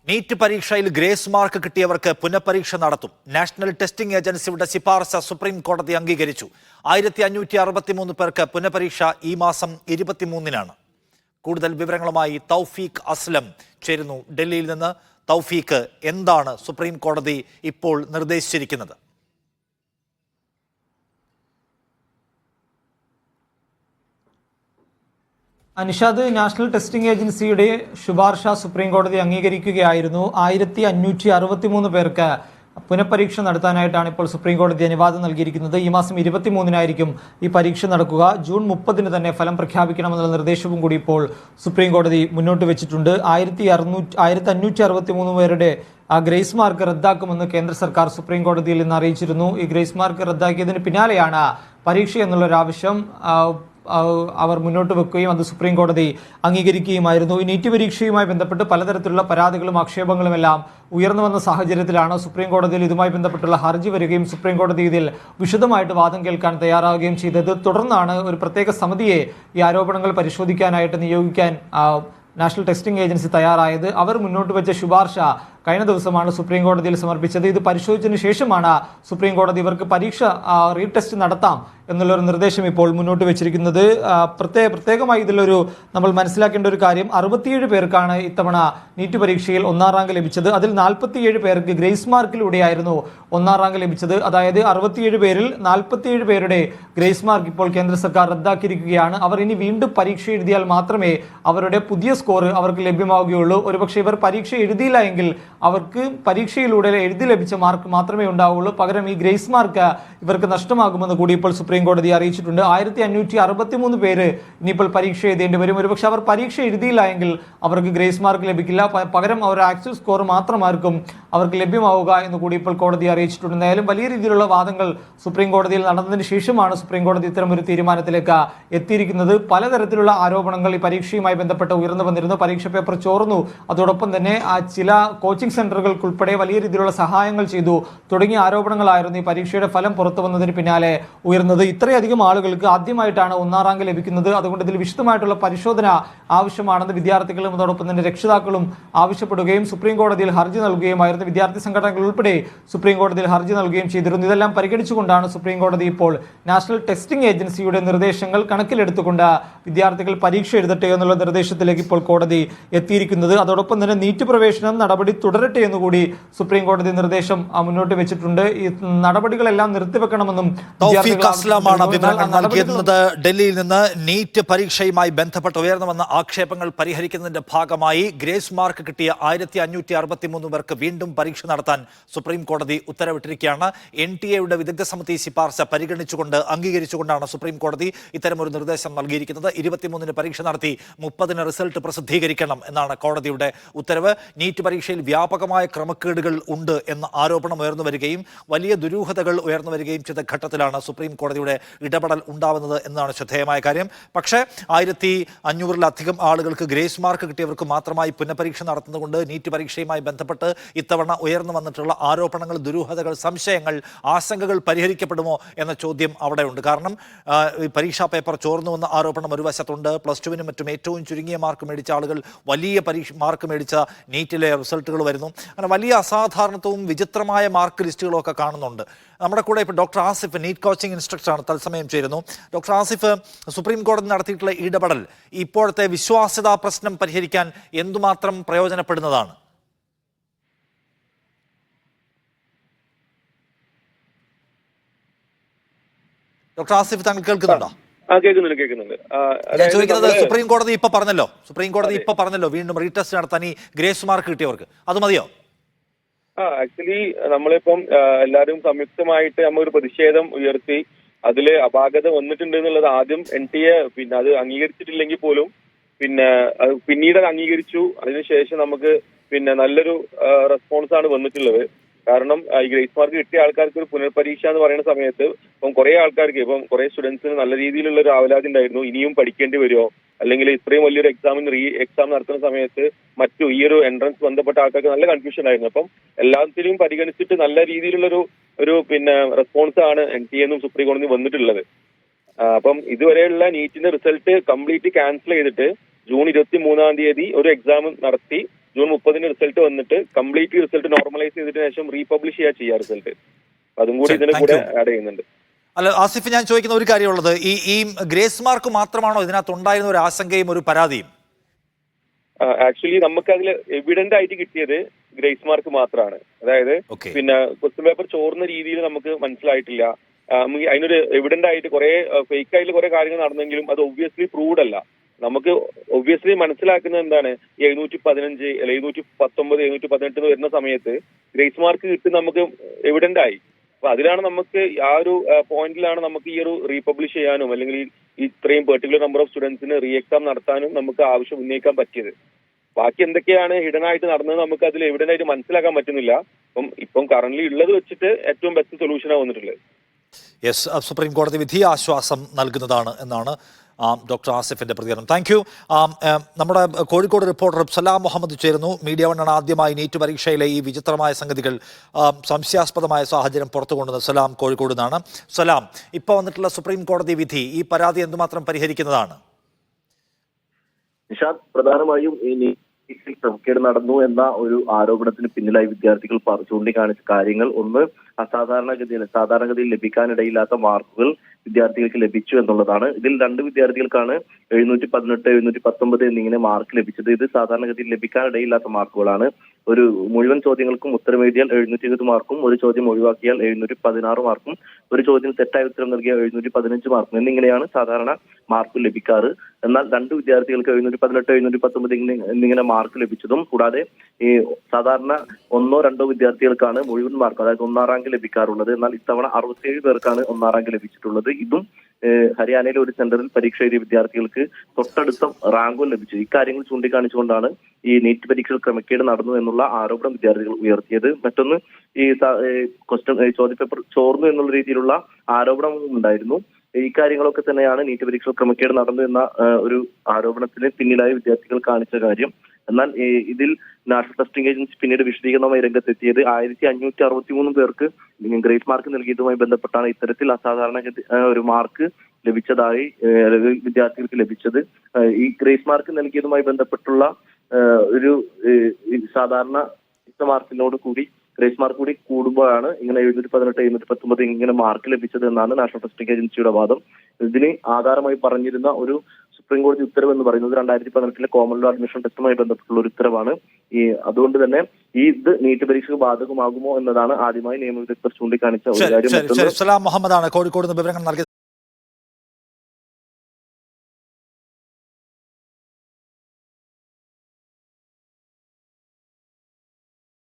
NEET പരീക്ഷയിൽ grace mark കിട്ടിയവർക്ക് പുനഃപരീക്ഷ നടത്തും. National testing ഏജൻസിയുടെ ശുപാർശ സുപ്രീം കോടതി അംഗീകരിച്ചു. 1563 പേർക്ക് പുനഃപരീക്ഷ ഈ മാസം 23-നാണ്. കൂടുതൽ വിവരങ്ങളുമായി തൗഫീഖ് അസ്ലം ചേരുന്നു ഡൽഹിയിൽ നിന്ന്. തൗഫീഖ്, എന്താണ് സുപ്രീം കോടതി ഇപ്പോൾ നിർദ്ദേശിച്ചിരിക്കുന്നത്? നിഷാദ്, നാഷണൽ ടെസ്റ്റിംഗ് ഏജൻസിയുടെ ശുപാർശ സുപ്രീം കോടതി അംഗീകരിക്കുകയായിരുന്നു. 1563 പേർക്ക് പുനഃപരീക്ഷ നടത്താനായിട്ടാണ് ഇപ്പോൾ സുപ്രീം കോടതി അനുവാദം നൽകിയിരിക്കുന്നത്. ഈ മാസം 23-നായിരിക്കും ഈ പരീക്ഷ നടക്കുക. ജൂൺ 30-ന് തന്നെ ഫലം പ്രഖ്യാപിക്കണമെന്നുള്ള നിർദ്ദേശവും കൂടി ഇപ്പോൾ സുപ്രീം കോടതി മുന്നോട്ട് വെച്ചിട്ടുണ്ട്. 1563 പേരുടെ ഗ്രേസ് മാർക്ക് റദ്ദാക്കുമെന്ന് കേന്ദ്ര സർക്കാർ സുപ്രീം കോടതിയിൽ നിന്ന് അറിയിച്ചിരുന്നു. ഈ ഗ്രേസ് മാർക്ക് റദ്ദാക്കിയതിന് പിന്നാലെയാണ് പരീക്ഷ എന്നുള്ളൊരാവശ്യം അവർ മുന്നോട്ട് വെക്കുകയും അത് സുപ്രീം കോടതി അംഗീകരിക്കുകയുമായിരുന്നു. ഈ നീറ്റ് പരീക്ഷയുമായി ബന്ധപ്പെട്ട് പലതരത്തിലുള്ള പരാതികളും ആക്ഷേപങ്ങളും എല്ലാം ഉയർന്നു വന്ന സാഹചര്യത്തിലാണ് സുപ്രീം കോടതിയിൽ ഇതുമായി ബന്ധപ്പെട്ടുള്ള ഹർജി വരികയും സുപ്രീം കോടതി ഇതിൽ വിശദമായിട്ട് വാദം കേൾക്കാൻ തയ്യാറാവുകയും ചെയ്തത്. തുടർന്നാണ് ഒരു പ്രത്യേക സമിതിയെ ഈ ആരോപണങ്ങൾ പരിശോധിക്കാനായിട്ട് നിയോഗിക്കാൻ നാഷണൽ ടെസ്റ്റിംഗ് ഏജൻസി തയ്യാറായത്. അവർ മുന്നോട്ട് വെച്ച ശുപാർശ കഴിഞ്ഞ ദിവസമാണ് സുപ്രീം കോടതിയിൽ സമർപ്പിച്ചത്. ഇത് പരിശോധിച്ചതിന് ശേഷമാണ് സുപ്രീം കോടതി ഇവർക്ക് പരീക്ഷ റീടെസ്റ്റ് നടത്താം എന്നുള്ളൊരു നിർദ്ദേശം ഇപ്പോൾ മുന്നോട്ട് വെച്ചിരിക്കുന്നത്. പ്രത്യേകമായി ഇതിലൊരു നമ്മൾ മനസ്സിലാക്കേണ്ട ഒരു കാര്യം, 67 പേർക്കാണ് ഇത്തവണ നീറ്റ് പരീക്ഷയിൽ 1-ാം റാങ്ക് ലഭിച്ചത്. അതിൽ 47 പേർക്ക് ഗ്രേസ് മാർക്കിലൂടെയായിരുന്നു 1-ാം റാങ്ക് ലഭിച്ചത്. അതായത് 67 പേരിൽ 47 പേരുടെ ഗ്രേസ് മാർക്ക് ഇപ്പോൾ കേന്ദ്ര സർക്കാർ റദ്ദാക്കിയിരിക്കുകയാണ്. അവർ ഇനി വീണ്ടും പരീക്ഷ എഴുതിയാൽ മാത്രമേ അവരുടെ പുതിയ സ്കോർ അവർക്ക് ലഭ്യമാവുകയുള്ളൂ. ഒരുപക്ഷെ ഇവർ പരീക്ഷ എഴുതിയില്ല എങ്കിൽ അവർക്ക് പരീക്ഷയിലൂടെ എഴുതി ലഭിച്ച മാർക്ക് മാത്രമേ ഉണ്ടാവുള്ളൂ. പകരം ഈ ഗ്രേസ് മാർക്ക് ഇവർക്ക് നഷ്ടമാകുമെന്ന് കൂടി ഇപ്പോൾ സുപ്രീം കോടതി അറിയിച്ചിട്ടുണ്ട്. 1563 പേര് ഇനിയിപ്പോൾ പരീക്ഷ എഴുതേണ്ടി വരും. ഒരുപക്ഷെ അവർ പരീക്ഷ എഴുതിയില്ല എങ്കിൽ അവർക്ക് ഗ്രേസ് മാർക്ക് ലഭിക്കില്ല. പകരം അവരുടെ ആക്ച്വൽ സ്കോർ മാത്രമായിരിക്കും അവർക്ക് ലഭ്യമാവുക എന്ന് കൂടി ഇപ്പോൾ കോടതി അറിയിച്ചിട്ടുണ്ട്. എന്തായാലും വലിയ രീതിയിലുള്ള വാദങ്ങൾ സുപ്രീം കോടതിയിൽ നടന്നതിന് ശേഷമാണ് സുപ്രീം കോടതി ഇത്തരം ഒരു തീരുമാനത്തിലേക്ക് എത്തിയിരിക്കുന്നത്. പലതരത്തിലുള്ള ആരോപണങ്ങൾ ഈ പരീക്ഷയുമായി ബന്ധപ്പെട്ട് ഉയർന്നു വന്നിരുന്നു. പരീക്ഷ പേപ്പർ ചോർന്നു, അതോടൊപ്പം തന്നെ ചില കോച്ചിംഗ് സെന്ററുകൾക്കുൾപ്പെടെ വലിയ രീതിയിലുള്ള സഹായങ്ങൾ ചെയ്തു തുടങ്ങിയ ആരോപണങ്ങളായിരുന്നു ഈ പരീക്ഷയുടെ ഫലം പുറത്തു വന്നതിന് പിന്നാലെ ഉയർന്നത്. ഇത്രയധികം ആളുകൾക്ക് ആദ്യമായിട്ടാണ് 1-ാം റാങ്ക് ലഭിക്കുന്നത്. അതുകൊണ്ട് ഇതിൽ വിശദമായിട്ടുള്ള പരിശോധന ആവശ്യമാണെന്ന് വിദ്യാർത്ഥികളും അതോടൊപ്പം തന്നെ രക്ഷിതാക്കളും ആവശ്യപ്പെടുകയും സുപ്രീം കോടതിയിൽ ഹർജി നൽകുകയുമായിരുന്നു. വിദ്യാർത്ഥി സംഘടനകൾ ഉൾപ്പെടെ സുപ്രീം കോടതിയിൽ ഹർജി നൽകുകയും ചെയ്തിരുന്നു. ഇതെല്ലാം പരിഗണിച്ചുകൊണ്ടാണ് സുപ്രീം കോടതി ഇപ്പോൾ നാഷണൽ ടെസ്റ്റിംഗ് ഏജൻസിയുടെ നിർദ്ദേശങ്ങൾ കണക്കിലെടുത്തുകൊണ്ട് വിദ്യാർത്ഥികൾ പരീക്ഷ എഴുതട്ടെ എന്നുള്ള നിർദ്ദേശത്തിലേക്ക് ഇപ്പോൾ കോടതി എത്തിയിരിക്കുന്നത്. അതോടൊപ്പം തന്നെ നീറ്റ് പ്രവേശനം നടപടി തുടരട്ടെ എന്നുകൂടി സുപ്രീം കോടതി നിർദ്ദേശം മുന്നോട്ട് വെച്ചിട്ടുണ്ട്. ഈ നടപടികളെല്ലാം നിർത്തിവെക്കണമെന്നും വിവരങ്ങൾ നൽകിയിരുന്നത്. ഡൽഹിയിൽ നിന്ന് നീറ്റ് പരീക്ഷയുമായി ബന്ധപ്പെട്ട് ഉയർന്നു വന്ന ആക്ഷേപങ്ങൾ പരിഹരിക്കുന്നതിന്റെ ഭാഗമായി ഗ്രേസ് മാർക്ക് കിട്ടിയ 1563 പേർക്ക് വീണ്ടും പരീക്ഷ നടത്താൻ സുപ്രീം കോടതി ഉത്തരവിട്ടിരിക്കുകയാണ്. NTA-യുടെ വിദഗ്ധ സമിതി ശുപാർശ പരിഗണിച്ചുകൊണ്ട് അംഗീകരിച്ചുകൊണ്ടാണ് സുപ്രീം കോടതി ഇത്തരമൊരു നിർദ്ദേശം നൽകിയിരിക്കുന്നത്. 23-ന് പരീക്ഷ നടത്തി 30-ന് റിസൾട്ട് പ്രസിദ്ധീകരിക്കണം എന്നാണ് കോടതിയുടെ ഉത്തരവ്. നീറ്റ് പരീക്ഷയിൽ വ്യാപകമായ ക്രമക്കേടുകൾ ഉണ്ട് എന്ന ആരോപണം ഉയർന്നു വരികയും വലിയ ദുരൂഹതകൾ ഉയർന്നു വരികയും ചെയ്ത ഘട്ടത്തിലാണ് സുപ്രീം കോടതിയുടെ ഇടപെടൽ ഉണ്ടാവുന്നത് എന്നതാണ് ശ്രദ്ധേയമായ കാര്യം. പക്ഷേ 1500-ലധികം ആളുകൾക്ക് ഗ്രേസ് മാർക്ക് കിട്ടിയവർക്ക് മാത്രമായി പുനഃപരീക്ഷ നടത്തുന്നതുകൊണ്ട് നീറ്റ് പരീക്ഷയുമായി ബന്ധപ്പെട്ട് ഇത്തവണ ഉയർന്നു വന്നിട്ടുള്ള ആരോപണങ്ങൾ, ദുരൂഹതകൾ, സംശയങ്ങൾ, ആശങ്കകൾ പരിഹരിക്കപ്പെടുമോ എന്ന ചോദ്യം അവിടെയുണ്ട്. കാരണം പരീക്ഷാ പേപ്പർ ചോർന്നു വന്ന ആരോപണം ഒരു വശത്തുണ്ട്. +2-നും മറ്റും ഏറ്റവും ചുരുങ്ങിയ മാർക്ക് മേടിച്ച ആളുകൾ വലിയ മാർക്ക് മേടിച്ച നീറ്റിലെ റിസൾട്ടുകൾ വരുന്നു. അങ്ങനെ വലിയ അസാധാരണത്വവും വിചിത്രമായ മാർക്ക് ലിസ്റ്റുകളും ഒക്കെ കാണുന്നുണ്ട്. നമ്മുടെ കൂടെ ഇപ്പോൾ ഡോക്ടർ ആസിഫ്, നീറ്റ് കോച്ചിങ് ഇൻസ്ട്രക്ടറാണ്, തത്സമയം ചേരുന്നു. ഡോക്ടർ ആസിഫ്, സുപ്രീം കോടതി നടത്തിയിട്ടുള്ള ഇടപെടൽ ഇപ്പോഴത്തെ വിശ്വാസ്യതാ പ്രശ്നം പരിഹരിക്കാൻ എന്തുമാത്രം പ്രയോജനപ്പെടുന്നതാണ്? ഡോക്ടർ ആസിഫ്, താങ്കൾ കേൾക്കുന്നുണ്ടോ? കേൾക്കുന്നുണ്ട്. ഞാൻ ചോദിക്കുന്നത്, സുപ്രീം കോടതി ഇപ്പൊ പറഞ്ഞല്ലോ വീണ്ടും റീടെസ്റ്റ് നടത്താൻ ഈ ഗ്രേസ് മാർക്ക് കിട്ടിയവർക്ക്, അത് മതിയോ? ആക്ച്വലി നമ്മളിപ്പം എല്ലാവരും സംയുക്തമായിട്ട് ഒരു പ്രതിഷേധം ഉയർത്തി അതില് അപാകത വന്നിട്ടുണ്ട് എന്നുള്ളത് ആദ്യം NTA പിന്നെ അത് അംഗീകരിച്ചിട്ടില്ലെങ്കിൽ പോലും പിന്നീട് അത് അംഗീകരിച്ചു. അതിനുശേഷം നമുക്ക് നല്ലൊരു റെസ്പോൺസാണ് വന്നിട്ടുള്ളത്. കാരണം ഈ ഗ്രേസ് മാർക്ക് കിട്ടിയ ആൾക്കാർക്ക് ഒരു പുനർപരീക്ഷ എന്ന് പറയുന്ന സമയത്ത് കുറെ ആൾക്കാർക്ക് കുറെ സ്റ്റുഡൻസിന് നല്ല രീതിയിലുള്ള ഒരു ആവലാതി ഉണ്ടായിരുന്നു. ഇനിയും പഠിക്കേണ്ടി വരുമോ, അല്ലെങ്കിൽ ഇത്രയും വലിയൊരു എക്സാം നടത്തുന്ന സമയത്ത് ഈ ഒരു എൻട്രൻസ് ബന്ധപ്പെട്ട ആൾക്കാർക്ക് നല്ല കൺഫ്യൂഷൻ ആയിരുന്നു. അപ്പം എല്ലാത്തിനും പരിഗണിച്ചിട്ട് നല്ല രീതിയിലുള്ള ഒരു റെസ്പോൺസ് ആണ് NTA-ന്നും സുപ്രീം കോടതി വന്നിട്ടുള്ളത്. അപ്പം ഇതുവരെയുള്ള നീറ്റിന്റെ റിസൾട്ട് കംപ്ലീറ്റ് ക്യാൻസൽ ചെയ്തിട്ട് ജൂൺ 23-ാം തീയതി ഒരു എക്സാം നടത്തി ജൂൺ 30 റിസൾട്ട് വന്നിട്ട് കംപ്ലീറ്റ് റിസൾട്ട് നോർമലൈസ് ചെയ്തതിനു ശേഷം റീപബ്ലിഷ് ചെയ്യാ റിസൾട്ട്. അതും കൂടി ഇതിന് കൂടെ ആഡ് ചെയ്യുന്നുണ്ട്. അല്ല ആസിഫ്, ഞാൻ ചോദിക്കുന്ന ഒരു കാര്യമുള്ളത്, ഈ ഗ്രേസ് മാർക്ക് മാത്രമാണോ ഇതിനകത്ത് ഉണ്ടായിരുന്ന ഒരു ആശങ്കയും ഒരു പരാതിയും? ആക്ച്വലി നമുക്ക് അതിൽ എവിഡന്റ് ആയിട്ട് കിട്ടിയത് ഗ്രേസ് മാർക്ക് മാത്രമാണ്. അതായത് പിന്നെ ക്വസ്റ്റ്യൻ പേപ്പർ ചോർന്ന രീതിയിൽ നമുക്ക് മനസ്സിലായിട്ടില്ല. അതിനൊരു എവിഡന്റ് ആയിട്ട് കുറെ ഫേക്ക് ആയിട്ട് കുറെ കാര്യങ്ങൾ നടന്നെങ്കിലും അത് ഒബ്വിയസ്ലി പ്രൂവ്ഡ് അല്ല. നമുക്ക് ഒബ്വിയസ്ലി മനസ്സിലാക്കുന്നത് എന്താണ്, 715 അല്ല 719 718 വരുന്ന സമയത്ത് ഗ്രേസ് മാർക്ക് കിട്ടി നമുക്ക് എവിഡന്റ് ആയി. അപ്പൊ അതിലാണ് നമുക്ക് ആ ഒരു പോയിന്റിലാണ് നമുക്ക് ഈ ഒരു റീപബ്ലിഷ് ചെയ്യാനും അല്ലെങ്കിൽ ഇത്രയും പെർട്ടിക്കുലർ നമ്പർ ഓഫ് സ്റ്റുഡൻസിന് റീ എക്സാം നടത്താനും നമുക്ക് ആവശ്യം ഉന്നയിക്കാൻ പറ്റിയത്. ബാക്കി എന്തൊക്കെയാണ് ഹിഡൻ ആയിട്ട് നടന്നത് നമുക്ക് അതിൽ എവിഡന്റ് ആയിട്ട് മനസ്സിലാക്കാൻ പറ്റുന്നില്ല. ഇപ്പം കറന്റ്ലി ഉള്ളത് വെച്ചിട്ട് ഏറ്റവും ബെസ്റ്റ് സൊല്യൂഷനാണ് വന്നിട്ടുള്ളത്. യെസ്, സുപ്രീം കോടതി വിധി ആശ്വാസം നൽകുന്നതാണ് എന്നാണ് ഡോക്ടർ ആസിഫിന്റെ പ്രതികരണം. Thank you. നമ്മുടെ കോഴിക്കോട് റിപ്പോർട്ടർ സലാം മുഹമ്മദ് ചേരുന്നു. മീഡിയ വണ്ണാണ് ആദ്യമായി നീറ്റ് പരീക്ഷയിലെ ഈ വിചിത്രമായ സംഗതികൾ, സംശയാസ്പദമായ സാഹചര്യം പുറത്തു കൊണ്ടുവന്നത്. സലാം കോഴിക്കോട് നിന്നാണ്. സലാം, ഇപ്പോൾ വന്നിട്ടുള്ള സുപ്രീം കോടതി വിധി ഈ പരാതി എന്തുമാത്രം പരിഹരിക്കുന്നതാണ്? നിഷാദ്, പ്രധാനമായും ഈ നീറ്റിൽ ക്രമക്കേട് നടന്നു എന്ന ഒരു ആരോപണത്തിന് പിന്നിലായി വിദ്യാർത്ഥികൾ ചൂണ്ടിക്കാണിച്ച കാര്യങ്ങൾ, ഒന്ന് സാധാരണഗതിയിൽ ലഭിക്കാനിടയില്ലാത്ത മാർക്കുകൾ വിദ്യാർത്ഥികൾക്ക് ലഭിച്ചു എന്നുള്ളതാണ്. ഇതിൽ 2 വിദ്യാർത്ഥികൾക്കാണ് 718 719 എന്നിങ്ങനെ മാർക്ക് ലഭിച്ചത്. ഇത് സാധാരണഗതിയിൽ ലഭിക്കാനിടയില്ലാത്ത മാർക്കുകളാണ്. ഒരു മുഴുവൻ ചോദ്യങ്ങൾക്കും ഉത്തരം എഴുതിയാൽ 720 മാർക്കും, ഒരു ചോദ്യം ഒഴിവാക്കിയാൽ 716 മാർക്കും, ഒരു ചോദ്യം തെറ്റായ ഉത്തരം നൽകിയാൽ 715 മാർക്കും എന്നിങ്ങനെയാണ് സാധാരണ മാർക്ക് ലഭിക്കാറ്. എന്നാൽ 2 വിദ്യാർത്ഥികൾക്ക് 718 719 എന്നിങ്ങനെ മാർക്ക് ലഭിച്ചതും കൂടാതെ ഈ സാധാരണ 1 or 2 വിദ്യാർത്ഥികൾക്കാണ് മുഴുവൻ മാർക്ക്, അതായത് 1ാം റാങ്ക് ലഭിക്കാറുള്ളത്. എന്നാൽ ഇത്തവണ 67 പേർക്കാണ് 1ാം റാങ്ക് ലഭിച്ചിട്ടുള്ളത്. ഇതും ഹരിയാനയിലെ ഒരു സെന്ററിൽ പരീക്ഷ എഴുതിയ വിദ്യാർത്ഥികൾക്ക് തൊട്ടടുത്ത റാങ്കും ലഭിച്ചു. ഇക്കാര്യങ്ങൾ ചൂണ്ടിക്കാണിച്ചുകൊണ്ടാണ് ഈ നീറ്റ് പരീക്ഷയിൽ ക്രമക്കേട് നടന്നു എന്നുള്ള ആരോപണം വിദ്യാർത്ഥികൾ ഉയർത്തിയത്. മറ്റൊന്ന്, ഈ ചോദ്യപേപ്പർ ചോർന്നു എന്നുള്ള രീതിയിലുള്ള ആരോപണവും ഉണ്ടായിരുന്നു. ഈ കാര്യങ്ങളൊക്കെ തന്നെയാണ് നീറ്റ് പരീക്ഷയിൽ ക്രമക്കേട് നടന്നു എന്ന ഒരു ആരോപണത്തിന് പിന്നിലായി വിദ്യാർത്ഥികൾ കാണിച്ച കാര്യം. എന്നാൽ ഇതിൽ നാഷണൽ ടെസ്റ്റിംഗ് ഏജൻസി പിന്നീട് വിശദീകരണമായി രംഗത്തെത്തിയത് 1563 പേർക്ക് ഗ്രേസ് മാർക്ക് നൽകിയതുമായി ബന്ധപ്പെട്ടാണ് ഇത്തരത്തിൽ അസാധാരണ ഒരു മാർക്ക് ലഭിച്ചതായി വിദ്യാർത്ഥികൾക്ക് ലഭിച്ചത്. ഈ ഗ്രേസ് മാർക്ക് നൽകിയതുമായി ബന്ധപ്പെട്ടുള്ള ഒരു സാധാരണ മാർക്കിനോട് കൂടി ഗ്രേസ് മാർക്ക് കൂടി കൂടുമ്പോഴാണ് ഇങ്ങനെ 718 719 ഇങ്ങനെ മാർക്ക് ലഭിച്ചത് എന്നാണ് നാഷണൽ ടെസ്റ്റിംഗ് ഏജൻസിയുടെ വാദം. ഇതിന് ആധാരമായി പറഞ്ഞിരുന്ന ഒരു സുപ്രീം കോടതി ഉത്തരവ് എന്ന് പറയുന്നത് 2018 കോമൺ ലോ അഡ്മിഷൻ ടെസ്റ്റുമായി ബന്ധപ്പെട്ടുള്ള ഒരു ഉത്തരവാണ്. അതുകൊണ്ട് തന്നെ ഇത് നീറ്റ് പരീക്ഷയ്ക്ക് ബാധകമാകുമോ എന്നതാണ് ആദ്യമായി നിയമവിദഗ്ധർ ചൂണ്ടിക്കാണിച്ച ഒരു കാര്യം. സലാം മുഹമ്മദാണ് കോഴിക്കോട് നിന്ന് വിവരങ്ങൾ നൽകിയത്.